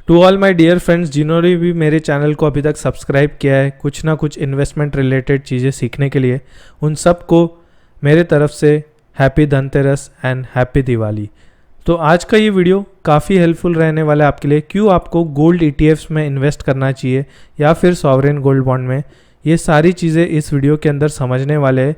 To all my dear friends, जिन्होंने भी मेरे चैनल को अभी तक सब्सक्राइब किया है कुछ ना कुछ इन्वेस्टमेंट रिलेटेड चीज़ें सीखने के लिए, उन सब को मेरे तरफ से happy Dhanteras and happy Diwali. तो आज का ये वीडियो काफ़ी हेल्पफुल रहने वाला है आपके लिए। क्यों आपको गोल्ड ETFs में इन्वेस्ट करना चाहिए या फिर सॉवरेन गोल्ड बॉन्ड में, ये सारी चीज़ें इस वीडियो के अंदर समझने वाले हैं।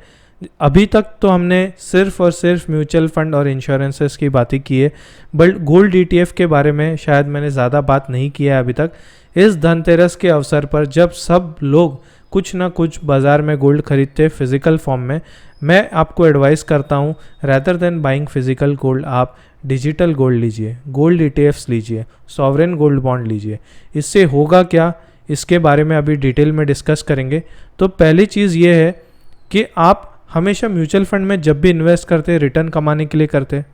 अभी तक तो हमने सिर्फ और सिर्फ म्यूचुअल फंड और इंश्योरेंसेस की बातें की है, बट गोल्ड ETF के बारे में शायद मैंने ज़्यादा बात नहीं किया है अभी तक। इस धनतेरस के अवसर पर जब सब लोग कुछ ना कुछ बाज़ार में गोल्ड खरीदते हैं फिज़िकल फॉर्म में, मैं आपको एडवाइस करता हूँ rather than buying physical gold, आप डिजिटल गोल्ड लीजिए, गोल्ड ETFs लीजिए, सॉवरेन गोल्ड बॉन्ड लीजिए। इससे होगा क्या, इसके बारे में अभी डिटेल में डिस्कस करेंगे। तो पहली चीज़ ये है कि आप हमेशा म्यूचुअल फंड में जब भी इन्वेस्ट करते हैं रिटर्न कमाने के लिए करते हैं,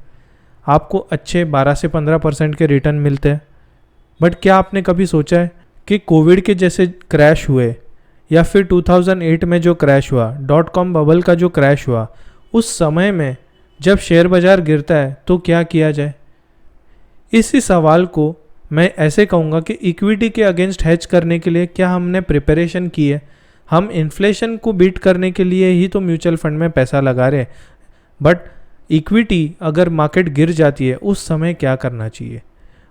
आपको अच्छे 12 से 15% के रिटर्न मिलते हैं। बट क्या आपने कभी सोचा है कि कोविड के जैसे क्रैश हुए या फिर 2008 में जो क्रैश हुआ, .com बबल का जो क्रैश हुआ, उस समय में जब शेयर बाज़ार गिरता है तो क्या किया जाए? इसी सवाल को मैं ऐसे कहूँगा कि इक्विटी के अगेंस्ट हेज करने के लिए क्या हमने प्रिपरेशन की है? हम इन्फ्लेशन को बीट करने के लिए ही तो म्यूचुअल फंड में पैसा लगा रहे हैं, बट इक्विटी अगर मार्केट गिर जाती है उस समय क्या करना चाहिए?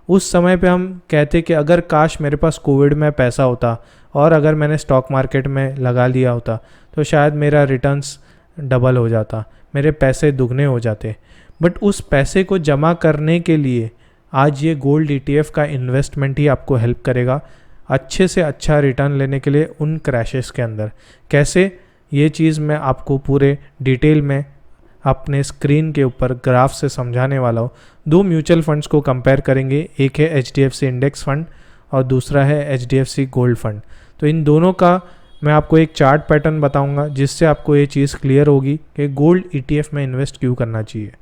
उस समय पे हम कहते कि अगर काश मेरे पास कोविड में पैसा होता और अगर मैंने स्टॉक मार्केट में लगा लिया होता तो शायद मेरा रिटर्न्स डबल हो जाता, मेरे पैसे दुगने हो जाते। बट उस पैसे को जमा करने के लिए आज ये गोल्ड ETF का इन्वेस्टमेंट ही आपको हेल्प करेगा अच्छे से अच्छा रिटर्न लेने के लिए उन क्रैशेस के अंदर। कैसे, ये चीज़ मैं आपको पूरे डिटेल में अपने स्क्रीन के ऊपर ग्राफ से समझाने वाला हूँ। दो म्यूचुअल फंड्स को कंपेयर करेंगे, एक है HDFC इंडेक्स फंड और दूसरा है HDFC गोल्ड फंड। तो इन दोनों का मैं आपको एक चार्ट पैटर्न बताऊंगा जिससे आपको ये चीज़ क्लियर होगी कि गोल्ड ETF में इन्वेस्ट क्यों करना चाहिए।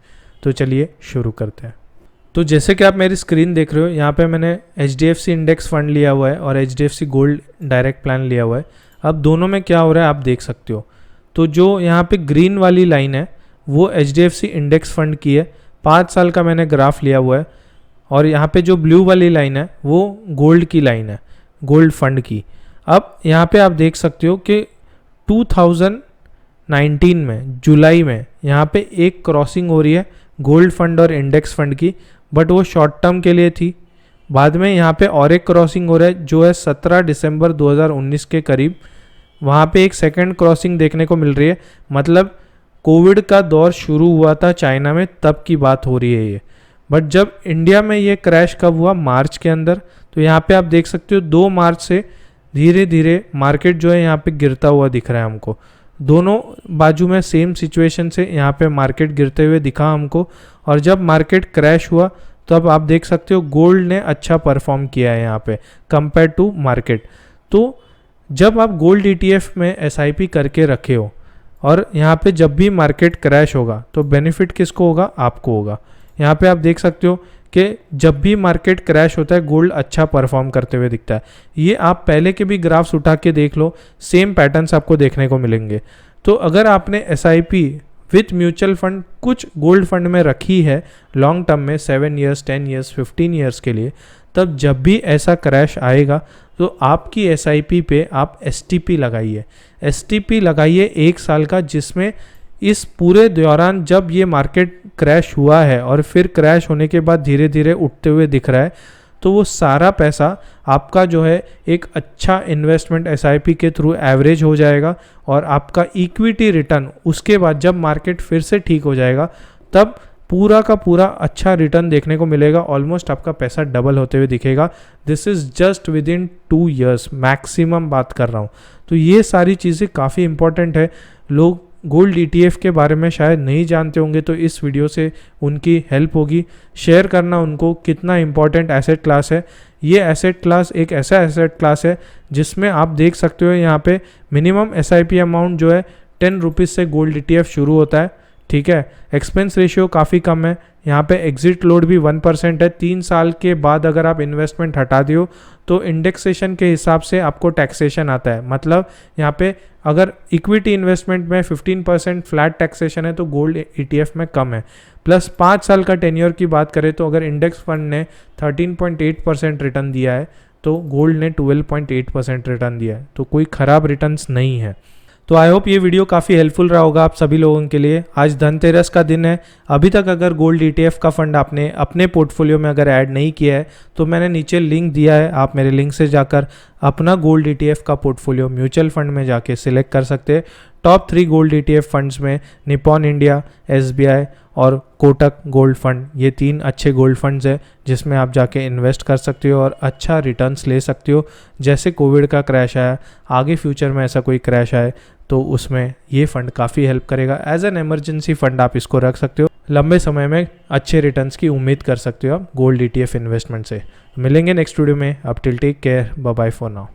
तो चलिए शुरू करते हैं। तो जैसे कि आप मेरी स्क्रीन देख रहे हो, यहाँ पे मैंने HDFC इंडेक्स फंड लिया हुआ है और HDFC गोल्ड डायरेक्ट प्लान लिया हुआ है। अब दोनों में क्या हो रहा है आप देख सकते हो। तो जो यहाँ पे ग्रीन वाली लाइन है वो HDFC इंडेक्स फंड की है, 5 साल का मैंने ग्राफ लिया हुआ है। और यहाँ पे जो ब्लू वाली लाइन है वो गोल्ड की लाइन है, गोल्ड फंड की। अब यहाँ पे आप देख सकते हो कि 2019 में जुलाई में यहाँ पे एक क्रॉसिंग हो रही है गोल्ड फंड और इंडेक्स फंड की, बट वो शॉर्ट टर्म के लिए थी। बाद में यहाँ पे और एक क्रॉसिंग हो रहा है जो है 17 दिसंबर 2019 के करीब, वहाँ पे एक सेकंड क्रॉसिंग देखने को मिल रही है। मतलब कोविड का दौर शुरू हुआ था चाइना में, तब की बात हो रही है ये। बट जब इंडिया में ये क्रैश कब हुआ, मार्च के अंदर। तो यहाँ पे आप देख सकते हो 2 मार्च से धीरे धीरे मार्केट जो है यहाँ पे गिरता हुआ दिख रहा है हमको। दोनों बाजू में सेम सिचुएशन से यहाँ पे मार्केट गिरते हुए दिखा हमको। और जब मार्केट क्रैश हुआ तो अब आप देख सकते हो गोल्ड ने अच्छा परफॉर्म किया है यहाँ पे कंपेयर टू मार्केट। तो जब आप गोल्ड ETF में SIP करके रखे हो और यहाँ पे जब भी मार्केट क्रैश होगा तो बेनिफिट किसको होगा? आपको होगा। यहाँ पे आप देख सकते हो कि जब भी मार्केट क्रैश होता है गोल्ड अच्छा परफॉर्म करते हुए दिखता है। ये आप पहले के भी ग्राफ्स उठा के देख लो, सेम पैटर्न्स आपको देखने को मिलेंगे। तो अगर आपने SIP विथ म्यूचुअल फंड कुछ गोल्ड फंड में रखी है लॉन्ग टर्म में 7 ईयर्स, 10 ईयर्स, 15 ईयर्स के लिए, तब जब भी ऐसा क्रैश आएगा तो आपकी SIP पे आप STP लगाइए। STP लगाइए 1 साल का, जिसमें इस पूरे दौरान जब ये मार्केट क्रैश हुआ है और फिर क्रैश होने के बाद धीरे धीरे उठते हुए दिख रहा है, तो वो सारा पैसा आपका जो है एक अच्छा इन्वेस्टमेंट SIP के थ्रू एवरेज हो जाएगा और आपका इक्विटी रिटर्न उसके बाद जब मार्केट फिर से ठीक हो जाएगा तब पूरा का पूरा अच्छा रिटर्न देखने को मिलेगा। ऑलमोस्ट आपका पैसा डबल होते हुए दिखेगा। This is just with in 2 years maximum बात कर रहा हूँ। तो ये सारी चीज़ें काफ़ी इंपॉर्टेंट है। लोग गोल्ड ETF के बारे में शायद नहीं जानते होंगे, तो इस वीडियो से उनकी हेल्प होगी। शेयर करना उनको कितना इंपॉर्टेंट एसेट क्लास है। ये एसेट क्लास एक ऐसा एसेट क्लास है जिसमें आप देख सकते हो यहाँ पे मिनिमम SIP अमाउंट जो है 10 रुपीज़ से गोल्ड ETF शुरू होता है। ठीक है, एक्सपेंस रेशियो काफ़ी कम है। यहाँ पे एग्जिट लोड भी 1% है। 3 साल के बाद अगर आप इन्वेस्टमेंट हटा दियो तो इंडेक्सेशन के हिसाब से आपको टैक्सेशन आता है। मतलब यहाँ पे अगर इक्विटी इन्वेस्टमेंट में 15% फ्लैट टैक्सेशन है तो गोल्ड ETF में कम है। प्लस 5 साल का टेन्योर की बात करें तो अगर इंडेक्स फंड ने 13.8% रिटर्न दिया है तो गोल्ड ने 12.8% रिटर्न दिया है, तो कोई ख़राब रिटर्न्स नहीं है। तो आई होप ये वीडियो काफ़ी हेल्पफुल रहा होगा आप सभी लोगों के लिए। आज धनतेरस का दिन है। अभी तक अगर गोल्ड ETF का फंड आपने अपने पोर्टफोलियो में अगर ऐड नहीं किया है तो मैंने नीचे लिंक दिया है, आप मेरे लिंक से जाकर अपना गोल्ड ETF का पोर्टफोलियो म्यूचुअल फंड में जाके सिलेक्ट कर सकते हैं। टॉप 3 गोल्ड ETF फंड्स में निपॉन इंडिया, SBI और कोटक गोल्ड फंड, ये 3 अच्छे गोल्ड फंड्स है जिसमें आप जाके इन्वेस्ट कर सकते हो और अच्छा रिटर्न्स ले सकते हो। जैसे कोविड का क्रैश आया, आगे फ्यूचर में ऐसा कोई क्रैश आए तो उसमें ये फंड काफ़ी हेल्प करेगा। एज एन इमरजेंसी फंड आप इसको रख सकते हो। लंबे समय में अच्छे रिटर्न्स की उम्मीद कर सकते हो आप गोल्ड ETF इन्वेस्टमेंट से। मिलेंगे नेक्स्ट वीडियो में। अब till take care, bye bye for now.